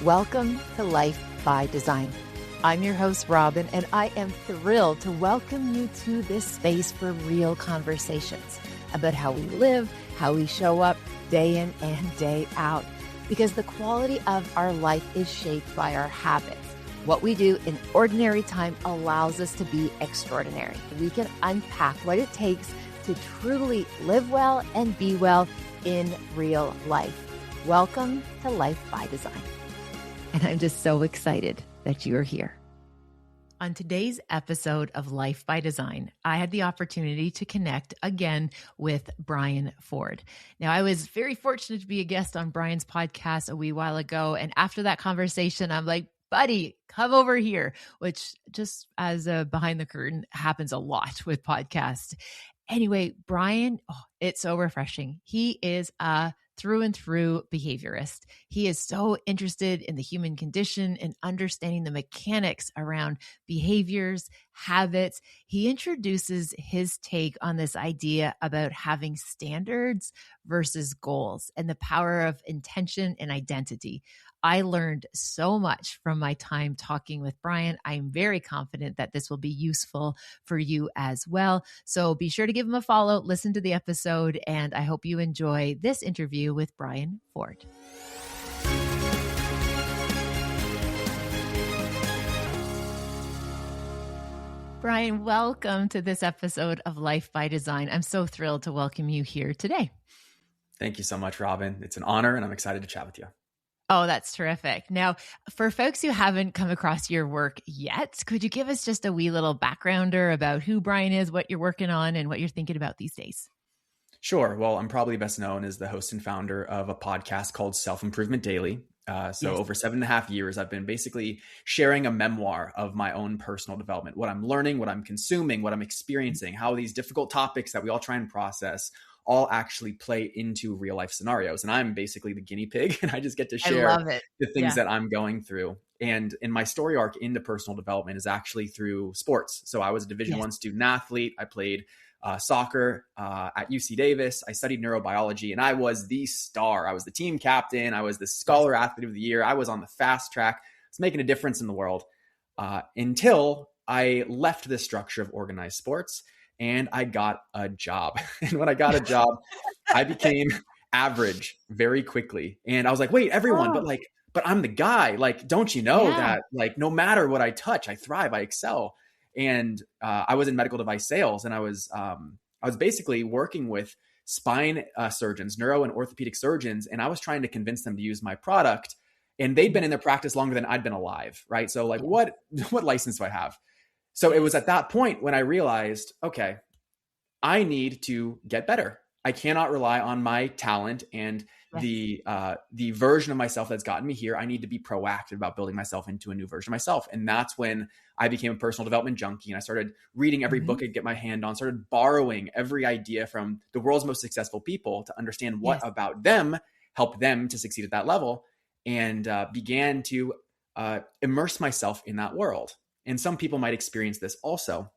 Welcome to Life by Design. I'm your host, Robyne, and I am thrilled to welcome you to this space for real conversations about how we live, how we show up day in and day out, because the quality of our life is shaped by our habits. What we do in ordinary time allows us to be extraordinary. We can unpack what it takes to truly live well and be well in real life. Welcome to Life by Design. And I'm just so excited that you are here. On today's episode of Life by Design, I had the opportunity to connect again with Brian Ford. Now, I was very fortunate to be a guest on Brian's podcast a wee while ago. And after that conversation, I'm like, buddy, come over here, which just as a behind the curtain happens a lot with podcasts. Anyway, Brian, it's so refreshing. He is a through and through behaviorist. He is so interested in the human condition and understanding the mechanics around behaviors, habits. He introduces his take on this idea about having standards versus goals and the power of intention and identity. I learned so much from my time talking with Brian. I'm very confident that this will be useful for you as well. So be sure to give him a follow, listen to the episode, and I hope you enjoy this interview with Brian Ford. Brian, welcome to this episode of Life by Design. I'm so thrilled to welcome you here today. Thank you so much, Robyne. It's an honor, and I'm excited to chat with you. Oh, that's terrific. Now, for folks who haven't come across your work yet, could you give us just a wee little backgrounder about who Brian is, what you're working on, and what you're thinking about these days? Sure. Well, I'm probably best known as the host and founder of a podcast called Self-Improvement Daily. Over 7.5 years, I've been basically sharing a memoir of my own personal development, what I'm learning, what I'm consuming, what I'm experiencing, how these difficult topics that we all try and process all actually play into real life scenarios. And I'm basically the guinea pig, and I just get to share the things that I'm going through. And in my story arc into personal development is actually through sports. So I was a Division I student athlete. I played soccer at UC Davis. I studied neurobiology, and I was the star. I was the team captain. I was the scholar athlete of the year. I was on the fast track. I was making a difference in the world until I left this structure of organized sports. And I got a job. And when I got a job, I became average very quickly. And I was like, wait, everyone, but I'm the guy. Like, don't you know that no matter what I touch, I thrive, I excel. And I was in medical device sales, and I was basically working with spine surgeons, neuro and orthopedic surgeons. And I was trying to convince them to use my product. And they'd been in their practice longer than I'd been alive. Right. So what license do I have? So it was at that point when I realized, okay, I need to get better. I cannot rely on my talent and the version of myself that's gotten me here. I need to be proactive about building myself into a new version of myself. And that's when I became a personal development junkie, and I started reading every book I could get my hand on, started borrowing every idea from the world's most successful people to understand what about them helped them to succeed at that level, and began to immerse myself in that world. And some people might experience this also.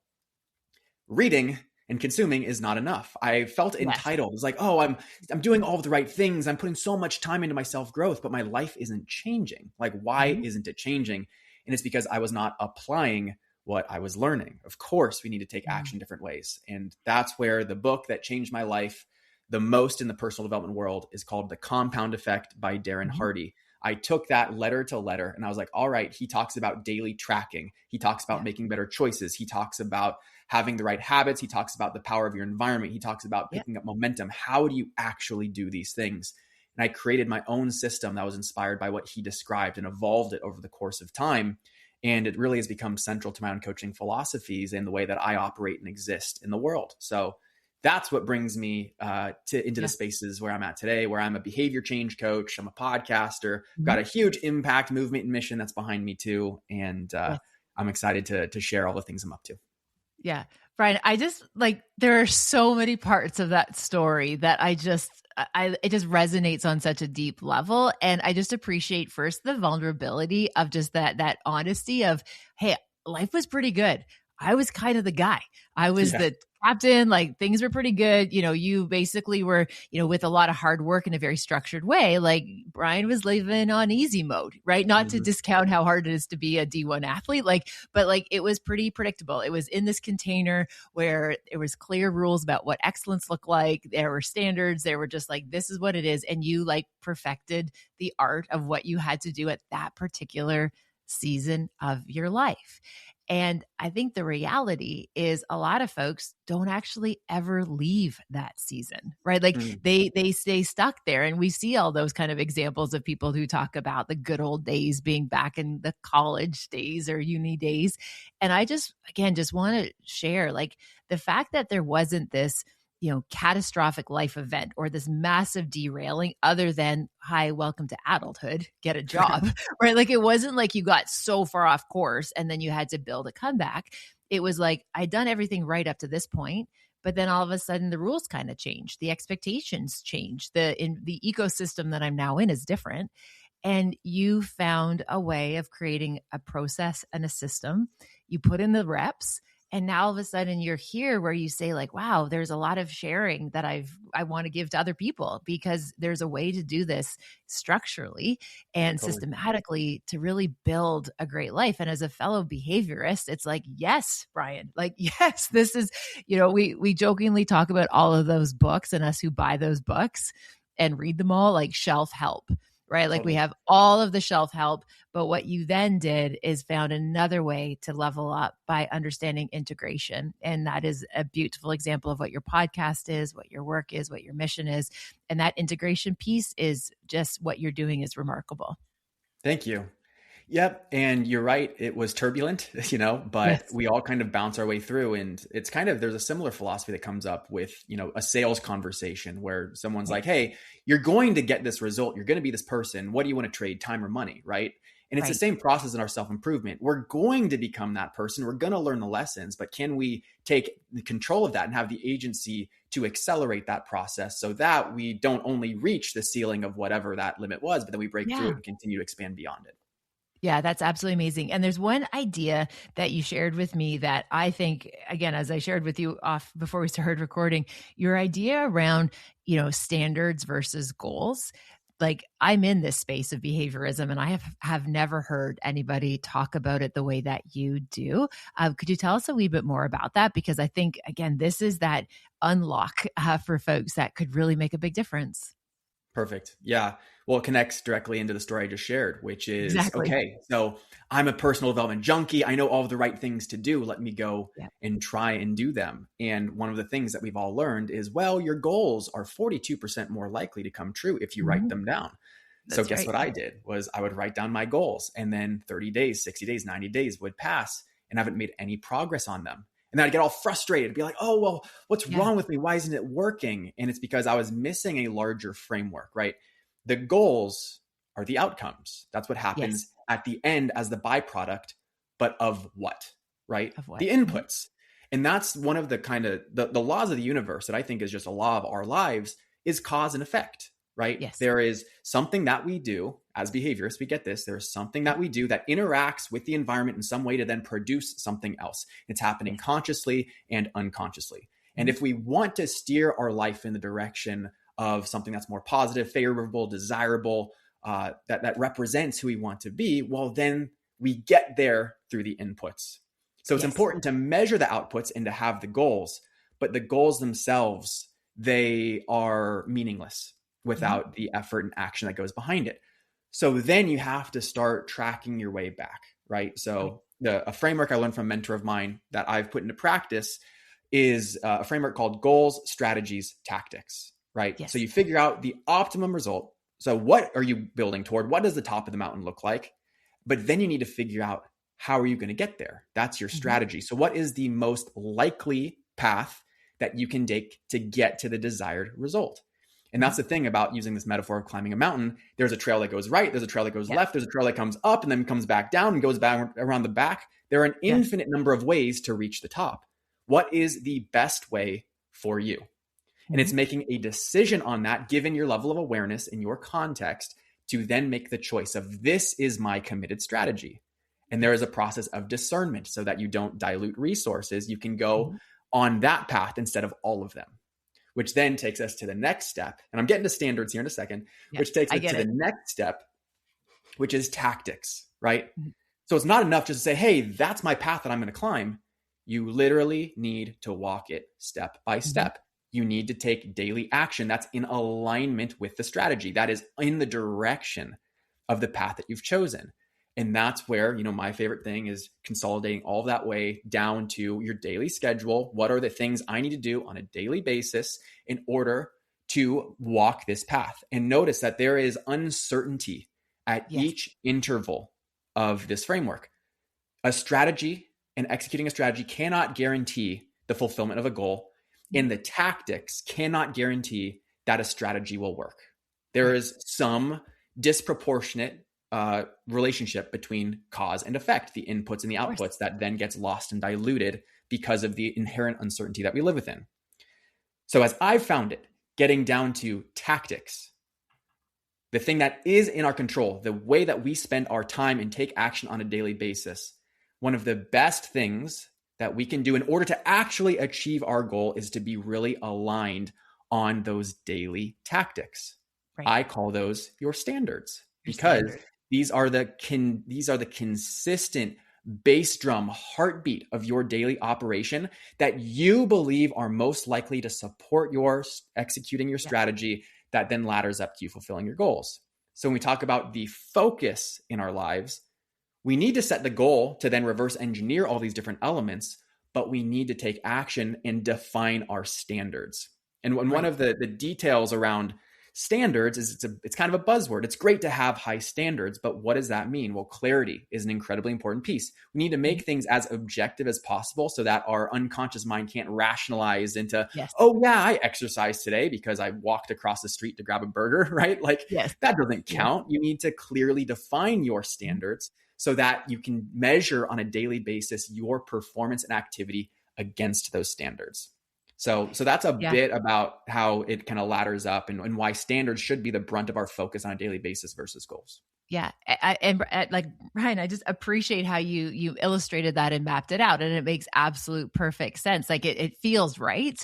Reading and consuming is not enough. I felt entitled. It's like, oh, I'm doing all of the right things. I'm putting so much time into my self-growth, but my life isn't changing. Like, why isn't it changing? And it's because I was not applying what I was learning. Of course, we need to take action different ways. And that's where the book that changed my life the most in the personal development world is called The Compound Effect by Darren Hardy. I took that letter to letter, and I was like, all right, he talks about daily tracking. He talks about making better choices. He talks about having the right habits. He talks about the power of your environment. He talks about picking up momentum. How do you actually do these things? And I created my own system that was inspired by what he described and evolved it over the course of time. And it really has become central to my own coaching philosophies and the way that I operate and exist in the world. So that's what brings me into the spaces where I'm at today, where I'm a behavior change coach. I'm a podcaster, got a huge impact movement and mission that's behind me too. And I'm excited to share all the things I'm up to. Yeah. Brian, I just there are so many parts of that story that it just resonates on such a deep level. And I just appreciate first the vulnerability of just that honesty of, hey, life was pretty good. I was kind of the guy. I was the captain, like things were pretty good. You basically were, with a lot of hard work in a very structured way, like Brian was living on easy mode, right? Not to discount how hard it is to be a D1 athlete, but it was pretty predictable. It was in this container where there was clear rules about what excellence looked like. There were standards. There were just like, this is what it is. And you perfected the art of what you had to do at that particular season of your life. And I think the reality is a lot of folks don't actually ever leave that season, right? They stay stuck there. And we see all those kind of examples of people who talk about the good old days being back in the college days or uni days. And I just want to share the fact that there wasn't this catastrophic life event or this massive derailing other than, hi, welcome to adulthood, get a job, right? It wasn't like you got so far off course and then you had to build a comeback. It was like, I'd done everything right up to this point, but then all of a sudden the rules kind of changed. The expectations changed. The ecosystem that I'm now in is different. And you found a way of creating a process and a system. You put in the reps. And now all of a sudden you're here where you say wow, there's a lot of sharing that I want to give to other people because there's a way to do this structurally and systematically to really build a great life. And as a fellow behaviorist, it's yes, Brian, yes, this is, we jokingly talk about all of those books and us who buy those books and read them all shelf help. Right? We have all of the shelf help, but what you then did is found another way to level up by understanding integration. And that is a beautiful example of what your podcast is, what your work is, what your mission is. And that integration piece is just what you're doing is remarkable. Thank you. Yep. And you're right. It was turbulent, but yes, we all kind of bounce our way through. And it's there's a similar philosophy that comes up with, a sales conversation where someone's like, hey, you're going to get this result. You're going to be this person. What do you want to trade, time or money? Right. And it's the same process in our self-improvement. We're going to become that person. We're going to learn the lessons, but can we take the control of that and have the agency to accelerate that process so that we don't only reach the ceiling of whatever that limit was, but then we break through it and continue to expand beyond it. Yeah, that's absolutely amazing. And there's one idea that you shared with me that I think, again, as I shared with you off before we started recording, your idea around, standards versus goals. I'm in this space of behaviorism and I have never heard anybody talk about it the way that you do. Could you tell us a wee bit more about that? Because I think, again, this is that unlock for folks that could really make a big difference. Perfect. Yeah. Well, it connects directly into the story I just shared, which is, okay, so I'm a personal development junkie. I know all of the right things to do. Let me go and try and do them. And one of the things that we've all learned is, well, your goals are 42% more likely to come true if you write them down. So guess what I did was I would write down my goals and then 30 days, 60 days, 90 days would pass and I haven't made any progress on them. And then I'd get all frustrated, be like, oh, well, what's wrong with me? Why isn't it working? And it's because I was missing a larger framework, right? The goals are the outcomes. That's what happens at the end as the byproduct, but of what, right? Of what? The inputs. And that's one of the kind of the laws of the universe that I think is just a law of our lives is cause and effect, right? Yes. There is something that we do as behaviorists, we get this. There's something that we do that interacts with the environment in some way to then produce something else. It's happening consciously and unconsciously. And if we want to steer our life in the direction of something that's more positive, favorable, desirable, that represents who we want to be, well, then we get there through the inputs. So it's important to measure the outputs and to have the goals, but the goals themselves, they are meaningless without the effort and action that goes behind it. So then you have to start tracking your way back, right? So a framework I learned from a mentor of mine that I've put into practice is a framework called goals, strategies, tactics, right? Yes. So you figure out the optimum result. So what are you building toward? What does the top of the mountain look like? But then you need to figure out how are you going to get there? That's your strategy. So what is the most likely path that you can take to get to the desired result? And that's the thing about using this metaphor of climbing a mountain. There's a trail that goes right. There's a trail that goes left. There's a trail that comes up and then comes back down and goes back around the back. There are an infinite number of ways to reach the top. What is the best way for you? And it's making a decision on that, given your level of awareness in your context, to then make the choice of this is my committed strategy. And there is a process of discernment so that you don't dilute resources. You can go on that path instead of all of them, which then takes us to the next step. And I'm getting to standards here in a second, which takes us to the next step, which is tactics, right? Mm-hmm. So it's not enough just to say, hey, that's my path that I'm going to climb. You literally need to walk it step by step. Mm-hmm. You need to take daily action that's in alignment with the strategy, that is in the direction of the path that you've chosen. And that's where, my favorite thing is consolidating all of that way down to your daily schedule. What are the things I need to do on a daily basis in order to walk this path? And notice that there is uncertainty at each interval of this framework. A strategy and executing a strategy cannot guarantee the fulfillment of a goal, and the tactics cannot guarantee that a strategy will work. There is some disproportionate relationship between cause and effect, the inputs and the outputs, that then gets lost and diluted because of the inherent uncertainty that we live within. So as I've found it, getting down to tactics, the thing that is in our control, the way that we spend our time and take action on a daily basis, one of the best things that we can do in order to actually achieve our goal is to be really aligned on those daily tactics. Right. I call those your standards, because these are the consistent bass drum heartbeat of your daily operation that you believe are most likely to support your executing your strategy, that then ladders up to you fulfilling your goals. So when we talk about the focus in our lives, we need to set the goal to then reverse engineer all these different elements, but we need to take action and define our standards. And one of the details around standards is it's kind of a buzzword. It's great to have high standards, but what does that mean? Well, clarity is an incredibly important piece. We need to make things as objective as possible so that our unconscious mind can't rationalize into, oh yeah, I exercised today because I walked across the street to grab a burger, right? Like that doesn't count. You need to clearly define your standards so that you can measure on a daily basis your performance and activity against those standards. So that's a bit about how it kind of ladders up and why standards should be the brunt of our focus on a daily basis versus goals. Yeah. And like, Ryan, I just appreciate how you illustrated that and mapped it out, and it makes absolute perfect sense. Like it feels right.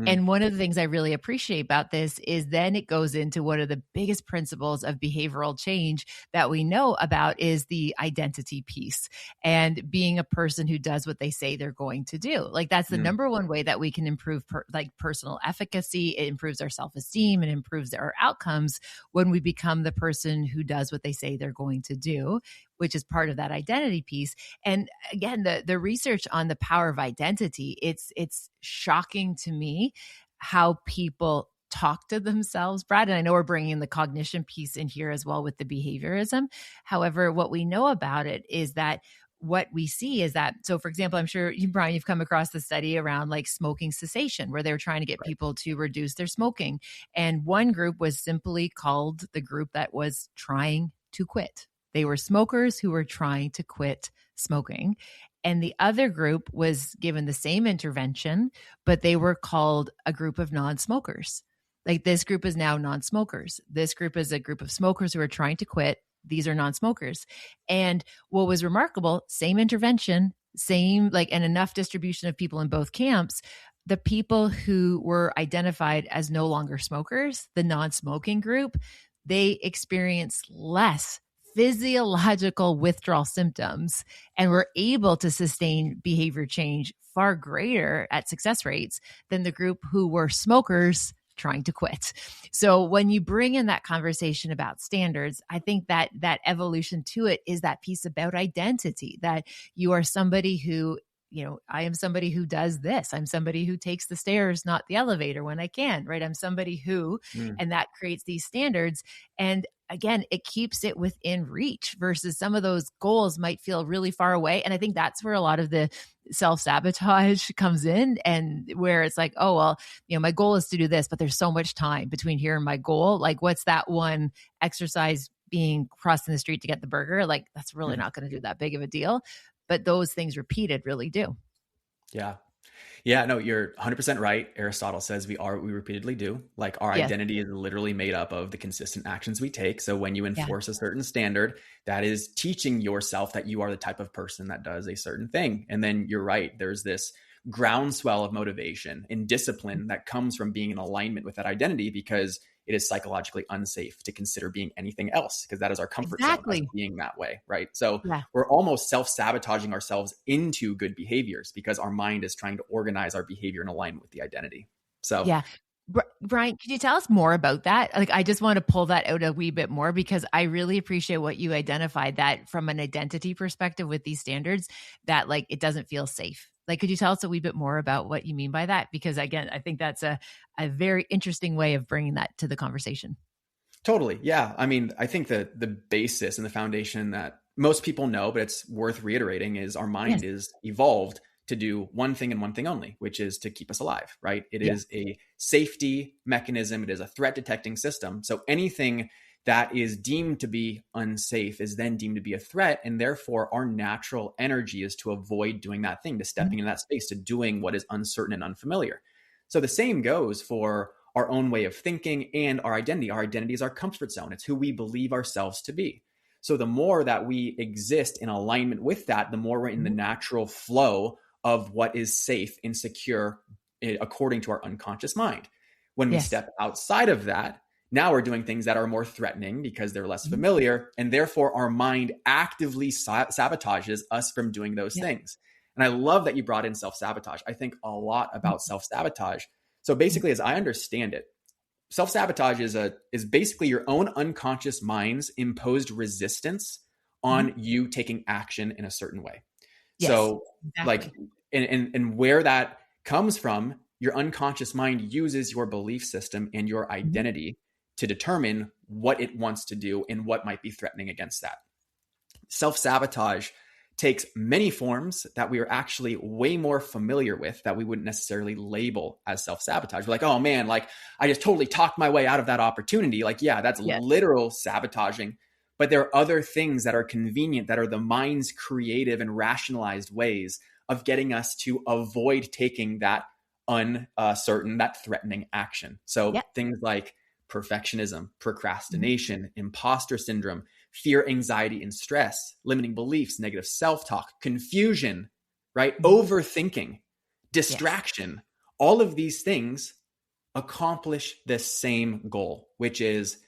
And one of the things I really appreciate about this is then it goes into one of the biggest principles of behavioral change that we know about is the identity piece, and being a person who does what they say they're going to do. Like that's the number one way that we can improve personal efficacy. It improves our self-esteem and improves our outcomes when we become the person who does what they say they're going to do, which is part of that identity piece. And again, the research on the power of identity, it's shocking to me how people talk to themselves, Brad. And I know we're bringing the cognition piece in here as well with the behaviorism. However, what we know about it is that what we see is that, so for example, I'm sure you, Brian, you've come across the study around like smoking cessation, where they were trying to get people to reduce their smoking. And one group was simply called the group that was trying to quit. They were smokers who were trying to quit smoking. And the other group was given the same intervention, but they were called a group of non-smokers. Like this group is now non-smokers. This group is a group of smokers who are trying to quit. These are non-smokers. And what was remarkable, same intervention, and enough distribution of people in both camps. The people who were identified as no longer smokers, the non-smoking group, they experienced less physiological withdrawal symptoms and were able to sustain behavior change far greater at success rates than the group who were smokers trying to quit. So when you bring in that conversation about standards, I think that evolution to it is that piece about identity, that you are somebody who, I am somebody who does this. I'm somebody who takes the stairs, not the elevator when I can, right? I'm somebody who, and that creates these standards. And again, it keeps it within reach versus some of those goals might feel really far away. And I think that's where a lot of the self-sabotage comes in, and where it's like, oh, well, my goal is to do this, but there's so much time between here and my goal. Like, what's that one exercise being crossing the street to get the burger? Like, that's really not going to do that big of a deal. But those things repeated really do. Yeah. Yeah, no, you're 100% right. Aristotle says we repeatedly do. Like our identity is literally made up of the consistent actions we take. So when you enforce a certain standard, that is teaching yourself that you are the type of person that does a certain thing. And then you're right. There's this groundswell of motivation and discipline that comes from being in alignment with that identity, because it is psychologically unsafe to consider being anything else, because that is our comfort zone, us Exactly. being that way, right? So Yeah. we're almost self-sabotaging ourselves into good behaviors because our mind is trying to organize our behavior in alignment with the identity. So Yeah. Brian, could you tell us more about that? Like, I just want to pull that out a wee bit more, because I really appreciate what you identified, that from an identity perspective with these standards, that like, it doesn't feel safe. Like, could you tell us a wee bit more about what you mean by that? Because again, I think that's a very interesting way of bringing that to the conversation. totally. Yeah. I mean, I think that the basis and the foundation that most people know, but it's worth reiterating, is our Yes. mind is evolved to do one thing and one thing only, which is to keep us alive, right? It Yeah. is a safety mechanism. It is a threat detecting system. So anything that is deemed to be unsafe is then deemed to be a threat. And therefore, our natural energy is to avoid doing that thing, to stepping into that space, to doing what is uncertain and unfamiliar. So the same goes for our own way of thinking and our identity. Our identity is our comfort zone. It's who we believe ourselves to be. So the more that we exist in alignment with that, the more we're in the natural flow of what is safe and secure according to our unconscious mind. When we Yes. step outside of that, now we're doing things that are more threatening because they're less familiar. And therefore, our mind actively sabotages us from doing those things. And I love that you brought in self-sabotage. I think a lot about self-sabotage. So basically, as I understand it, self-sabotage is basically your own unconscious mind's imposed resistance on you taking action in a certain way. Yes, so exactly. like, and where that comes from, your unconscious mind uses your belief system and your identity to determine what it wants to do and what might be threatening against that. Self-sabotage takes many forms that we are actually way more familiar with, that we wouldn't necessarily label as self-sabotage. We're like, oh man, like I just totally talked my way out of that opportunity. Like, yeah, that's literal sabotaging. But there are other things that are convenient, that are the mind's creative and rationalized ways of getting us to avoid taking that uncertain, that threatening action. So things like perfectionism, procrastination, imposter syndrome, fear, anxiety, and stress, limiting beliefs, negative self-talk, confusion, right? Overthinking, distraction, all of these things accomplish the same goal, which is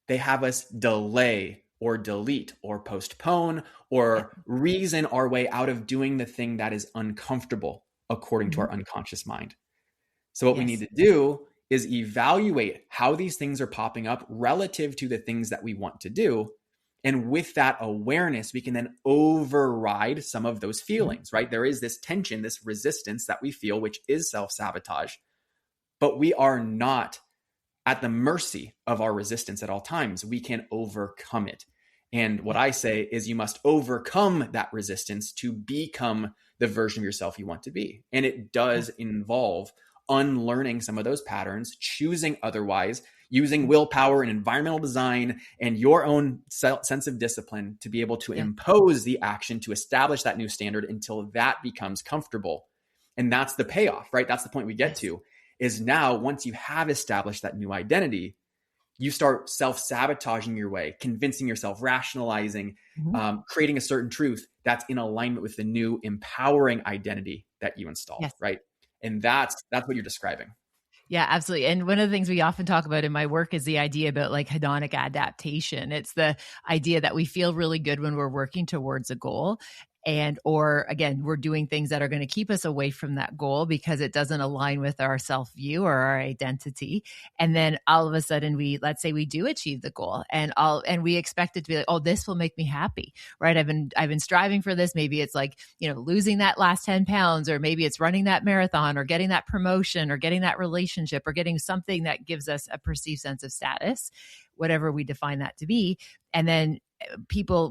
they have us delay or delete or postpone or reason our way out of doing the thing that is uncomfortable according to our unconscious mind. So what we need to do is evaluate how these things are popping up relative to the things that we want to do. And with that awareness, we can then override some of those feelings, right? There is this tension, this resistance that we feel, which is self-sabotage, but we are not at the mercy of our resistance at all times. We can overcome it. And what I say is you must overcome that resistance to become the version of yourself you want to be. And it does involve unlearning some of those patterns, choosing otherwise, using willpower and environmental design and your own sense of discipline to be able to impose the action to establish that new standard until that becomes comfortable. And that's the payoff, right? That's the point we get to, is now once you have established that new identity, you start self-sabotaging your way, convincing yourself, rationalizing, creating a certain truth that's in alignment with the new empowering identity that you installed, right? And that's what you're describing. Yeah, absolutely. And one of the things we often talk about in my work is the idea about like hedonic adaptation. It's the idea that we feel really good when we're working towards a goal. And, or again, we're doing things that are going to keep us away from that goal because it doesn't align with our self view or our identity. And then all of a sudden let's say we do achieve the goal and we expect it to be like, oh, this will make me happy, right? I've been striving for this. Maybe it's like, losing that last 10 pounds, or maybe it's running that marathon or getting that promotion or getting that relationship or getting something that gives us a perceived sense of status, whatever we define that to be. And then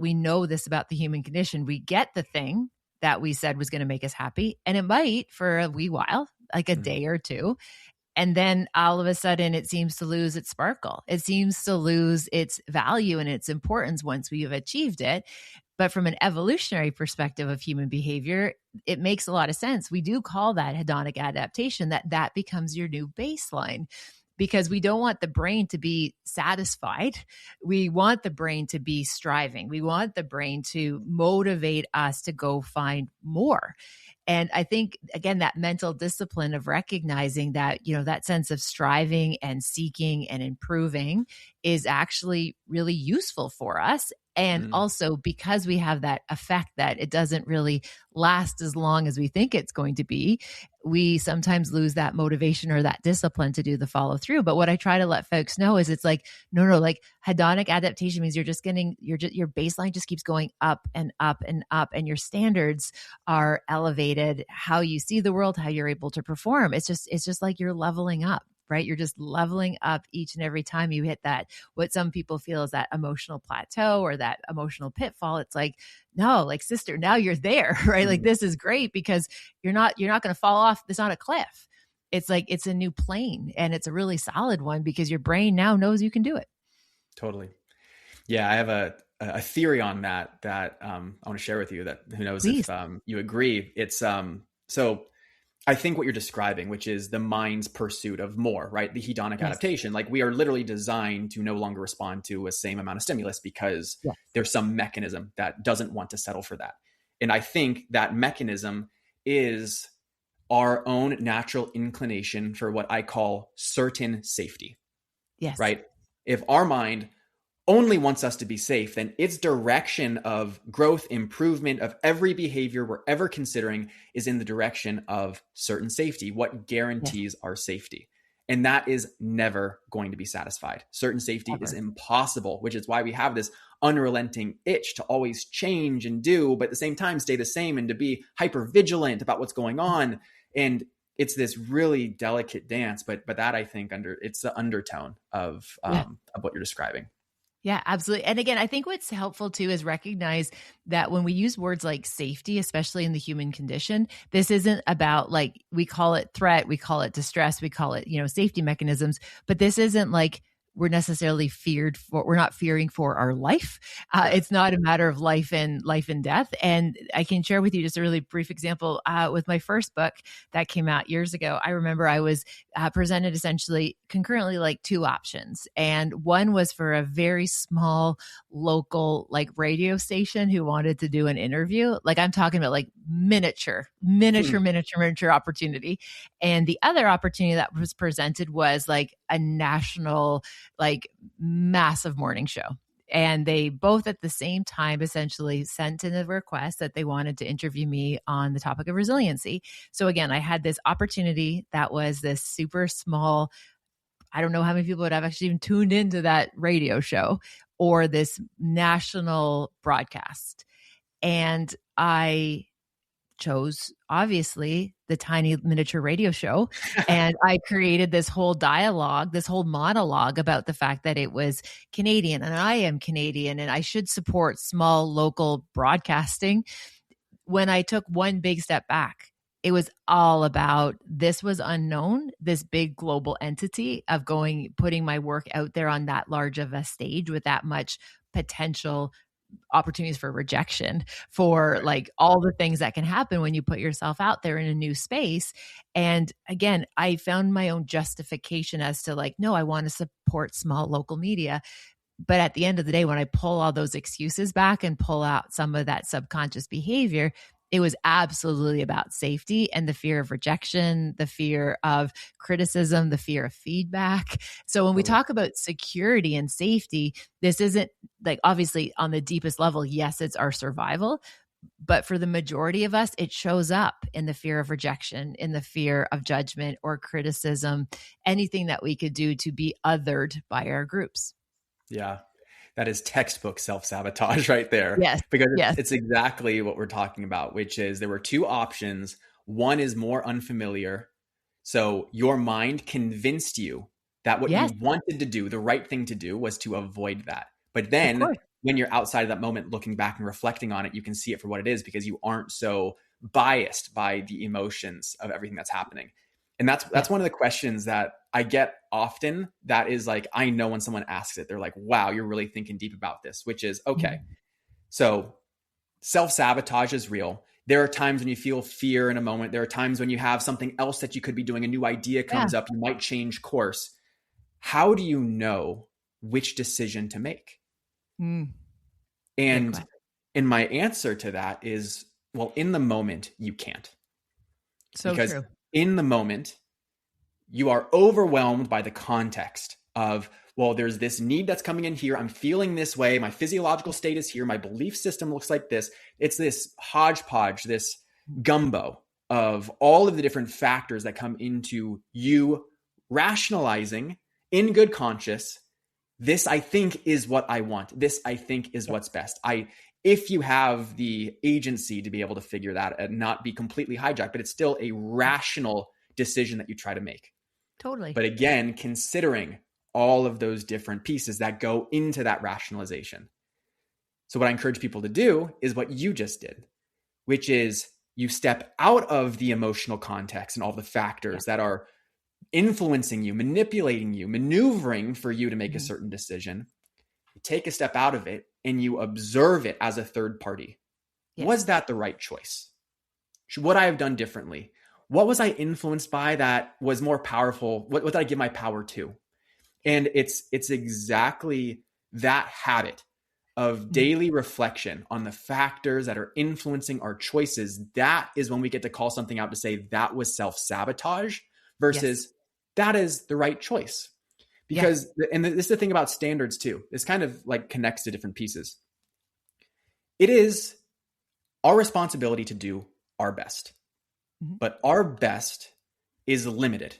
we know this about the human condition. We get the thing that we said was going to make us happy, and it might for a wee while, like a day or two. And then all of a sudden it seems to lose its sparkle. It seems to lose its value and its importance once we have achieved it. But from an evolutionary perspective of human behavior, it makes a lot of sense. We do call that hedonic adaptation, that becomes your new baseline. Because we don't want the brain to be satisfied. We want the brain to be striving. We want the brain to motivate us to go find more. And I think, again, that mental discipline of recognizing that, that sense of striving and seeking and improving is actually really useful for us. And Mm, also because we have that effect that it doesn't really last as long as we think it's going to be, we sometimes lose that motivation or that discipline to do the follow through. But what I try to let folks know is it's like, no, like hedonic adaptation means your baseline just keeps going up and up and up, and your standards are elevated. How you see the world, how you're able to perform. It's just like you're leveling up. Right? You're just leveling up each and every time you hit that, what some people feel is that emotional plateau or that emotional pitfall. It's like, no, like sister, now you're there, right? Like mm, this is great because you're not going to fall off. It's not a cliff. It's like, it's a new plane, and it's a really solid one because your brain now knows you can do it. totally. Yeah, I have a theory on that I want to share with you, that who knows Please. if you agree. It's so I think what you're describing, which is the mind's pursuit of more, right? The hedonic Yes. adaptation. Like, we are literally designed to no longer respond to a same amount of stimulus because Yes. there's some mechanism that doesn't want to settle for that. And I think that mechanism is our own natural inclination for what I call certain safety, Yes. right? If our mind only wants us to be safe, then its direction of growth, improvement of every behavior we're ever considering is in the direction of certain safety. What guarantees our safety? And that is never going to be satisfied. Certain safety is impossible, which is why we have this unrelenting itch to always change and do, but at the same time stay the same and to be hyper vigilant about what's going on. And it's this really delicate dance, but that, I think, it's the undertone of what you're describing. Yeah, absolutely. And again, I think what's helpful too is recognize that when we use words like safety, especially in the human condition, this isn't about, like, we call it threat, we call it distress, we call it, safety mechanisms, but this isn't like we're necessarily we're not fearing for our life. It's not a matter of life and death. And I can share with you just a really brief example with my first book that came out years ago. I remember I was presented essentially concurrently like two options. And one was for a very small local like radio station who wanted to do an interview. Like, I'm talking about like miniature opportunity. And the other opportunity that was presented was like a national, like massive morning show. And they both at the same time essentially sent in a request that they wanted to interview me on the topic of resiliency. So again, I had this opportunity that was this super small, I don't know how many people would have actually even tuned into that radio show, or this national broadcast. And I chose, obviously, the tiny miniature radio show. And I created this whole dialogue, this whole monologue about the fact that it was Canadian and I am Canadian and I should support small local broadcasting. When I took one big step back, it was all about, this was unknown, this big global entity of putting my work out there on that large of a stage with that much potential opportunities for rejection, for like all the things that can happen when you put yourself out there in a new space. And again, I found my own justification as to like, no, I want to support small local media. But at the end of the day, when I pull all those excuses back and pull out some of that subconscious behavior, it was absolutely about safety and the fear of rejection, the fear of criticism, the fear of feedback. So when we talk about security and safety, this isn't like, obviously on the deepest level, yes, it's our survival. But for the majority of us, it shows up in the fear of rejection, in the fear of judgment or criticism, anything that we could do to be othered by our groups. Yeah. That is textbook self-sabotage right there. Yes. Because it's exactly what we're talking about, which is there were two options. One is more unfamiliar. So your mind convinced you that what you wanted to do, the right thing to do, was to avoid that. But then when you're outside of that moment, looking back and reflecting on it, you can see it for what it is because you aren't so biased by the emotions of everything that's happening. And that's one of the questions that I get often. That is like, I know when someone asks it, they're like, wow, you're really thinking deep about this, which is, okay, so self-sabotage is real. There are times when you feel fear in a moment. There are times when you have something else that you could be doing. A new idea comes up. You might change course. How do you know which decision to make? And my answer to that is, well, in the moment, you can't. So Because true. in the moment, you are overwhelmed by the context of, well, there's this need that's coming in here. I'm feeling this way. My physiological state is here. My belief system looks like this. It's this hodgepodge, this gumbo of all of the different factors that come into you rationalizing in good conscience. This, I think, is what I want. This, I think, is what's best. If you have the agency to be able to figure that and not be completely hijacked, but it's still a rational decision that you try to make. Totally. But again, considering all of those different pieces that go into that rationalization. So what I encourage people to do is what you just did, which is you step out of the emotional context and all the factors that are influencing you, manipulating you, maneuvering for you to make a certain decision. You take a step out of it and you observe it as a third party. Yes. Was that the right choice? Would I have done differently? What was I influenced by that was more powerful? What did I give my power to? And it's exactly that habit of daily reflection on the factors that are influencing our choices. That is when we get to call something out to say that was self-sabotage versus that is the right choice. Because, and this is the thing about standards too. This kind of like connects to different pieces. It is our responsibility to do our best, but our best is limited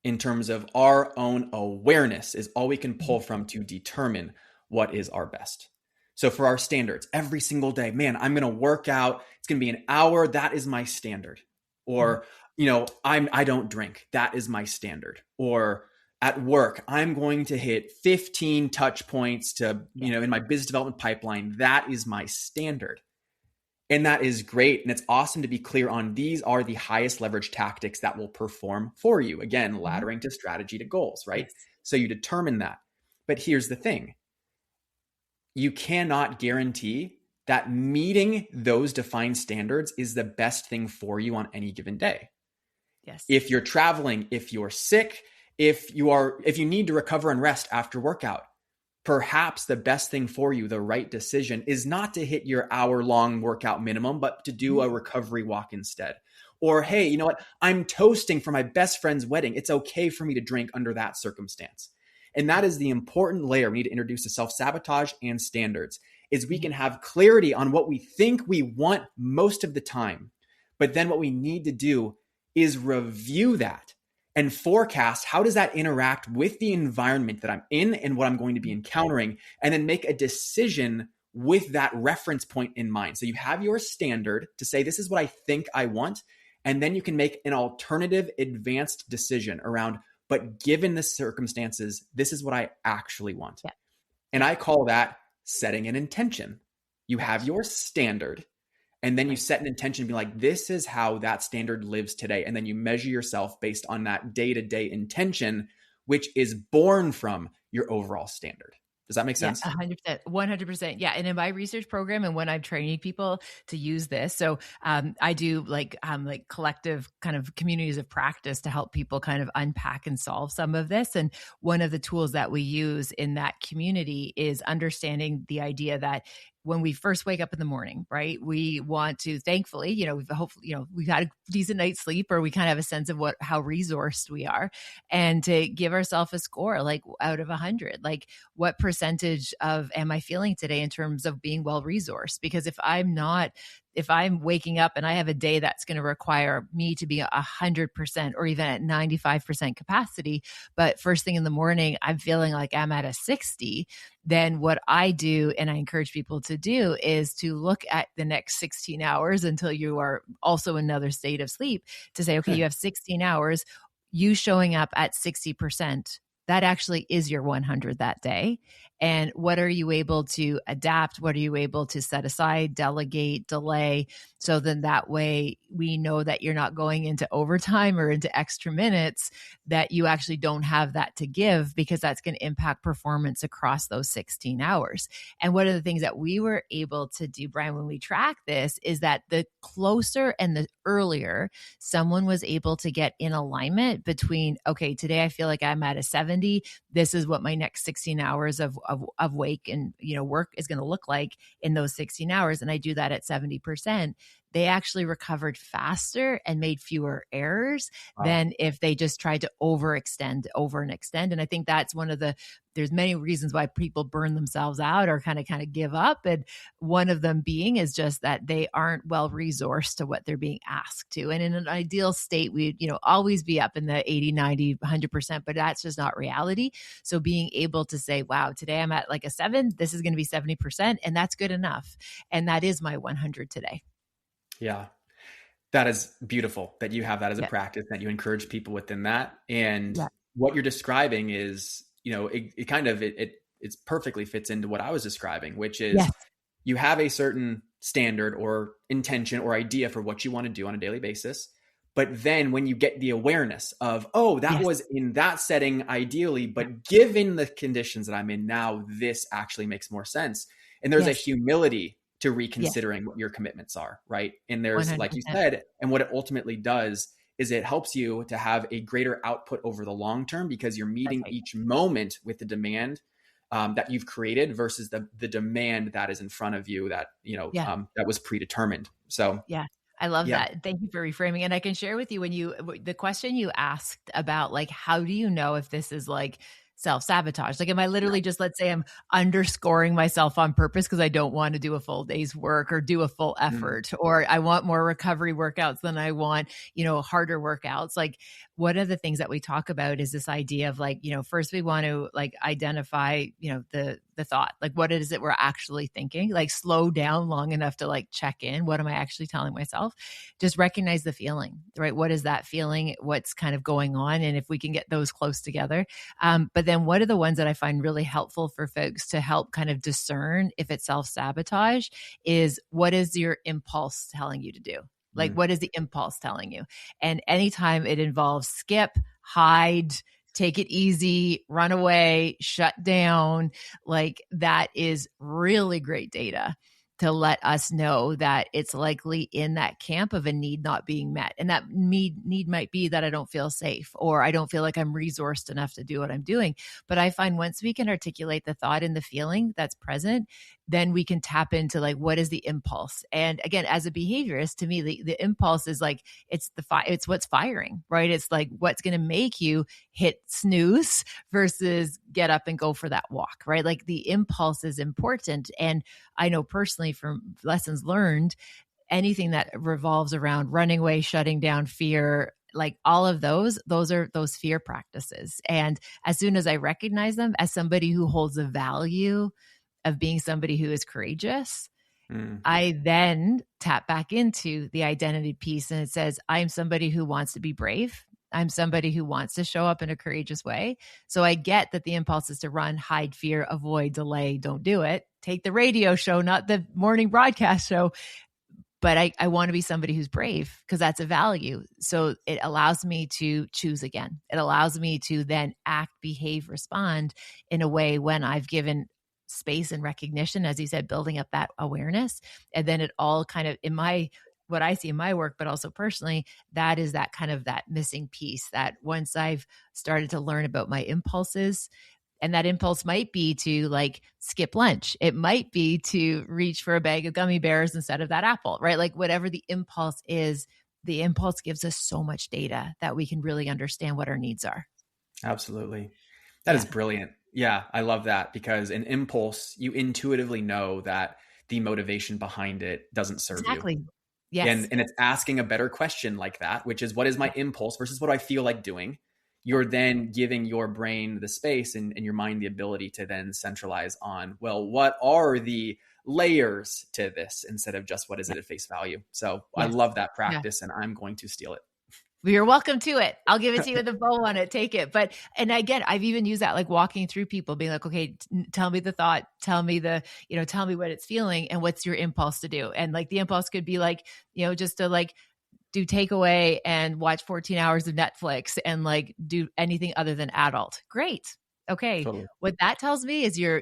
in terms of our own awareness is all we can pull from to determine what is our best. So for our standards, every single day, man, I'm going to work out. It's going to be an hour. That is my standard. Or, I don't drink. That is my standard. Or at work, I'm going to hit 15 touch points to, in my business development pipeline. That is my standard. And that is great. And it's awesome to be clear on these are the highest leverage tactics that will perform for you. Again, laddering to strategy to goals, right? Yes. So you determine that. But here's the thing. You cannot guarantee that meeting those defined standards is the best thing for you on any given day. Yes. If you're traveling, if you're sick, if you need to recover and rest after workout, perhaps the best thing for you, the right decision, is not to hit your hour-long workout minimum, but to do a recovery walk instead. Or, hey, you know what? I'm toasting for my best friend's wedding. It's okay for me to drink under that circumstance. And that is the important layer we need to introduce to self-sabotage and standards, is we can have clarity on what we think we want most of the time. But then what we need to do is review that and forecast how does that interact with the environment that I'm in and what I'm going to be encountering, and then make a decision with that reference point in mind. So you have your standard to say, this is what I think I want. And then you can make an alternative advanced decision around, but given the circumstances, this is what I actually want. Yeah. And I call that setting an intention. You have your standard, and then you set an intention, be like, this is how that standard lives today. And then you measure yourself based on that day-to-day intention, which is born from your overall standard. Does that make sense? Yeah, 100%, 100%. Yeah. And in my research program, and when I'm training people to use this, so I do like collective kind of communities of practice to help people kind of unpack and solve some of this. And one of the tools that we use in that community is understanding the idea that when we first wake up in the morning, right, we want to, thankfully, we've had a decent night's sleep, or we kind of have a sense of how resourced we are, and to give ourselves a score, like out of 100, like what percentage of am I feeling today in terms of being well resourced? Because if I'm waking up and I have a day that's going to require me to be 100% or even at 95% capacity, but first thing in the morning, I'm feeling like I'm at a 60, then what I do, and I encourage people to do, is to look at the next 16 hours until you are also in another state of sleep, to say, okay, you have 16 hours, you showing up at 60%. That actually is your 100 that day. And what are you able to adapt? What are you able to set aside, delegate, delay? So then that way we know that you're not going into overtime or into extra minutes, that you actually don't have that to give, because that's going to impact performance across those 16 hours. And one of the things that we were able to do, Brian, when we track this, is that the closer and the earlier someone was able to get in alignment between, okay, today I feel like I'm at a 70. This is what my next 16 hours of wake and work is going to look like in those 16 hours. And I do that at 70%. they actually recovered faster and made fewer errors Wow. than if they just tried to overextend over and extend. And I think that's one of there's many reasons why people burn themselves out or kind of give up. And one of them being is just that they aren't well resourced to what they're being asked to. And in an ideal state, we'd, always be up in the 80, 90, 100%, but that's just not reality. So being able to say, wow, today I'm at like a 7, this is going to be 70%, and that's good enough. And that is my 100 today. Yeah. That is beautiful that you have that as a Yeah. practice, that you encourage people within that. And Yeah. what you're describing is, it's perfectly fits into what I was describing, which is Yes. you have a certain standard or intention or idea for what you want to do on a daily basis. But then when you get the awareness of, oh, that Yes. was in that setting ideally, but given the conditions that I'm in now, this actually makes more sense. And there's a Yes. humility to Yes. reconsidering what your commitments are, right? And there's, 100%. like you said, and what it ultimately does is it helps you to have a greater output over the long term, because you're meeting right. each moment with the demand that you've created versus the demand that is in front of you that, that was predetermined. So Yeah. I love yeah. that. Thank you for reframing. And I can share with you the question you asked about, like, how do you know if this is like self-sabotage? Like, am I literally just, let's say I'm underscoring myself on purpose because I don't want to do a full day's work or do a full effort, or I want more recovery workouts than I want, harder workouts. Like, one of the things that we talk about is this idea of like, first we want to like identify, the thought, like what is it we're actually thinking, like slow down long enough to like check in. What am I actually telling myself? Just recognize the feeling, right? What is that feeling? What's kind of going on? And if we can get those close together. But then one of the ones that I find really helpful for folks to help kind of discern if it's self-sabotage is, what is your impulse telling you to do? Like, what is the impulse telling you? And anytime it involves skip, hide, take it easy, run away, shut down, like that is really great data to let us know that it's likely in that camp of a need not being met. And that need might be that I don't feel safe, or I don't feel like I'm resourced enough to do what I'm doing. But I find once we can articulate the thought and the feeling that's present, then we can tap into like, what is the impulse? And again, as a behaviorist, to me, the impulse is like, it's what's firing, right? It's like what's going to make you hit snooze versus get up and go for that walk, right? Like the impulse is important. And I know personally from lessons learned, anything that revolves around running away, shutting down, fear, like all of those are those fear practices. And as soon as I recognize them as somebody who holds a value of being somebody who is courageous, I then tap back into the identity piece, and it says, I'm somebody who wants to be brave. I'm somebody who wants to show up in a courageous way. So I get that the impulse is to run, hide, fear, avoid, delay, don't do it. Take the radio show, not the morning broadcast show. But I want to be somebody who's brave, because that's a value. So it allows me to choose again. It allows me to then act, behave, respond in a way when I've given space and recognition, as you said, building up that awareness. And then it all kind of, what I see in my work, but also personally, that is that kind of that missing piece, that once I've started to learn about my impulses, and that impulse might be to like skip lunch. It might be to reach for a bag of gummy bears instead of that apple, right? Like whatever the impulse is, the impulse gives us so much data that we can really understand what our needs are. Absolutely. That is brilliant. Yeah, I love that, because an impulse, you intuitively know that the motivation behind it doesn't serve you. Yes. And it's asking a better question like that, which is, what is my impulse versus what do I feel like doing? You're then giving your brain the space and your mind the ability to then centralize on, well, what are the layers to this, instead of just what is it at face value. So I love that practice, and I'm going to steal it. You're welcome to it. I'll give it to you with a bow on it. Take it. And again, I've even used that, like walking through people, being like, okay, tell me the thought, tell me tell me what it's feeling and what's your impulse to do. And like the impulse could be like, just to like do takeaway and watch 14 hours of Netflix and like do anything other than adult. Great. Okay. Totally. What that tells me is you're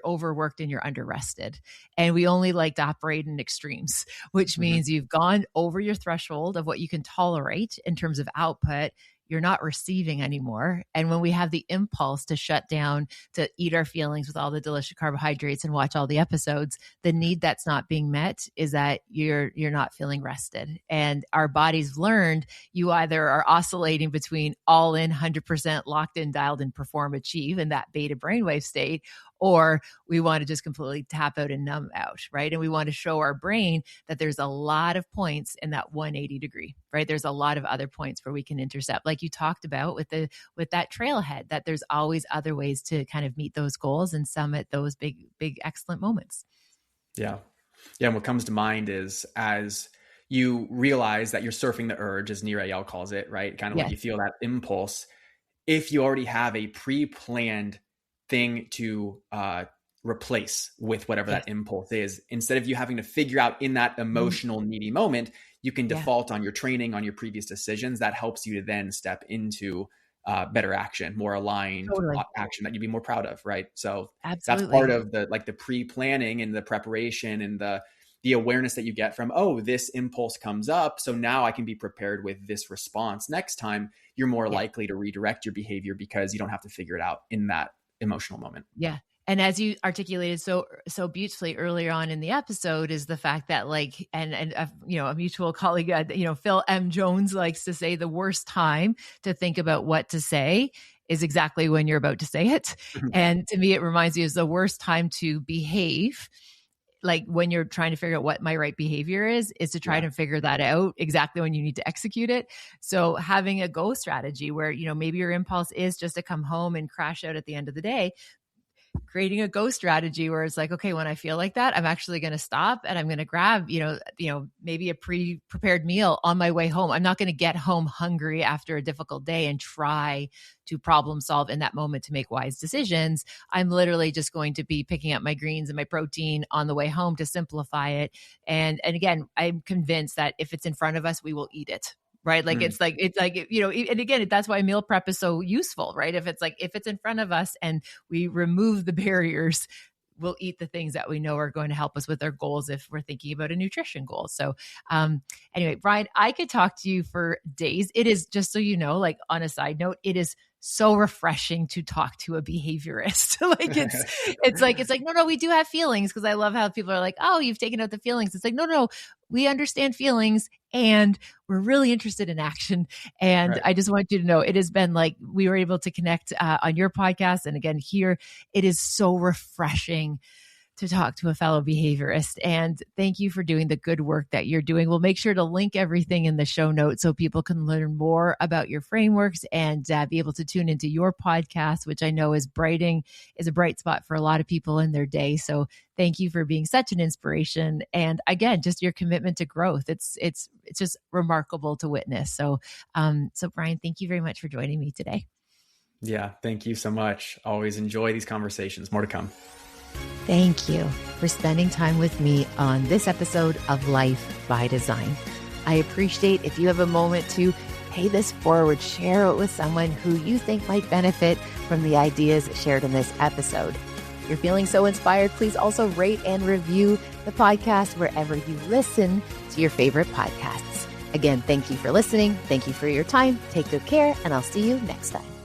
overworked and you're underrested. And we only like to operate in extremes, which means you've gone over your threshold of what you can tolerate in terms of output. you're not receiving anymore. And when we have the impulse to shut down, to eat our feelings with all the delicious carbohydrates and watch all the episodes, the need that's not being met is that you're not feeling rested. And our bodies learned you either are oscillating between all in, 100% locked in, dialed in, perform, achieve in that beta brainwave state, or we want to just completely tap out and numb out, right? And we want to show our brain that there's a lot of points in that 180 degree, right? There's a lot of other points where we can intercept, like you talked about with that trailhead, that there's always other ways to kind of meet those goals and summit those big, excellent moments. Yeah. Yeah. And what comes to mind is as you realize that you're surfing the urge, as Nir Eyal calls it, right? Kind of like you feel that impulse. If you already have a pre-planned thing to replace with whatever that impulse is, instead of you having to figure out in that emotional needy moment, you can default on your training, on your previous decisions. That helps you to then step into better action, more aligned action that you'd be more proud of, right? So that's part of the pre-planning and the preparation and the awareness that you get from, oh, this impulse comes up, so now I can be prepared with this response. Next time, you're more likely to redirect your behavior because you don't have to figure it out in that emotional moment. Yeah. And as you articulated so beautifully earlier on in the episode, is the fact that a mutual colleague, Phil M. Jones likes to say the worst time to think about what to say is exactly when you're about to say it. And to me, it reminds me is the worst time to behave, like when you're trying to figure out what my right behavior is to try to figure that out exactly when you need to execute it. So having a go strategy where, maybe your impulse is just to come home and crash out at the end of the day, creating a go strategy where it's like, okay, when I feel like that, I'm actually going to stop and I'm going to grab, maybe a pre-prepared meal on my way home. I'm not going to get home hungry after a difficult day and try to problem solve in that moment to make wise decisions. I'm literally just going to be picking up my greens and my protein on the way home to simplify it. And again, I'm convinced that if it's in front of us, we will eat it. Right. Like, it's like, and again, that's why meal prep is so useful, right? If it's in front of us and we remove the barriers, we'll eat the things that we know are going to help us with our goals if we're thinking about a nutrition goal. So anyway, Brian, I could talk to you for days. It is, just so you know, like on a side note, it is so refreshing to talk to a behaviorist. It's like, no, we do have feelings, because I love how people are like, oh, you've taken out the feelings. It's like, no, we understand feelings and we're really interested in action. And I just want you to know, it has been like, we were able to connect on your podcast. And again, here, it is so refreshing to talk to a fellow behaviorist. And thank you for doing the good work that you're doing. We'll make sure to link everything in the show notes so people can learn more about your frameworks and be able to tune into your podcast, which I know is a bright spot for a lot of people in their day. So thank you for being such an inspiration. And again, just your commitment to growth. It's just remarkable to witness. So Brian, thank you very much for joining me today. Yeah. Thank you so much. Always enjoy these conversations. More to come. Thank you for spending time with me on this episode of Life by Design. I appreciate if you have a moment to pay this forward, share it with someone who you think might benefit from the ideas shared in this episode. If you're feeling so inspired, please also rate and review the podcast wherever you listen to your favorite podcasts. Again, thank you for listening. Thank you for your time. Take good care, and I'll see you next time.